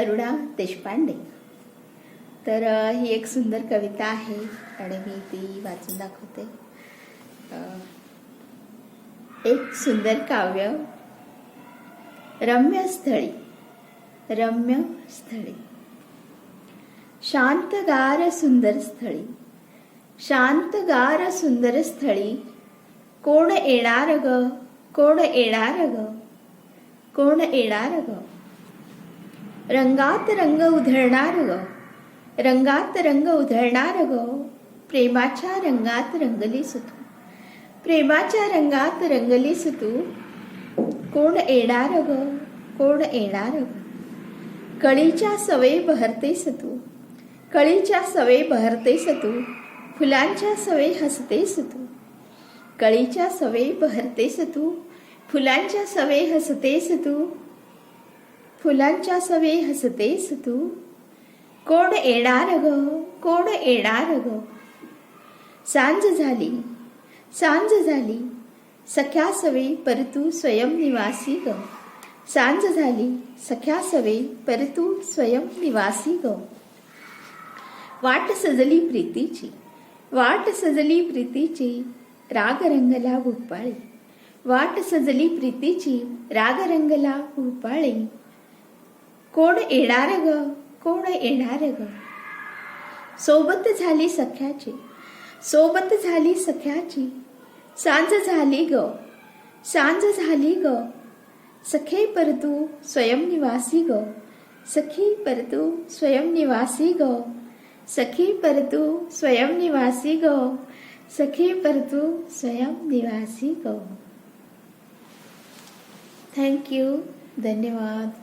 अरुणा देशपांडे. तर ही एक सुंदर कविता आहे आणि मी ती वाचून दाखवते. एक सुंदर काव्य. रम्य स्थळी, रम्य स्थळी, शांतगार सुंदर स्थळी, शांतगार सुंदर स्थळी, कोण येणार ग, कोण येणार ग, कोण येणार ग. रंगात रंग उधळणार ग, रंगात रंग उधळणार ग, प्रेमाच्या रंगात रंगलीस तू, प्रेमाच्या रंगात रंगलीस तू, कोण येणार ग, कोण येणार ग. कळीच्या सवे बहरतेस तू, कळीच्या सवे बहरतेस तू, फुलांच्या सवे हसतेस तू, कळीच्या सवे बहरतेस तू, फुलांच्या सवे हसतेस तू, फुलांच्या सवे हसतेस तू, कोण येणार ग, कोण येणार ग. सांज झाली, सांज झाली, सख्या सवे परतू स्वयं निवासी ग, सांज झाली, सख्या सवे परतू स्वयं निवासी ग. वाट सजली प्रीतीची, वाट सजली प्रीतीची, राग रंगला भूपाळी, वाट सजली प्रीतीची, राग रंगला भूपाळी, कोण येणार ग, कोण येणार ग. सोबत झाली सख्याची, सोबत झाली सख्याची, सांज झाली ग, सांज झाली ग, सखे परतू स्वयं निवासी ग, सखी परतू स्वयं निवासी ग, सखी परतू स्वयं निवासी ग, सखी परतू स्वयं निवासी ग. Thank you. धन्यवाद.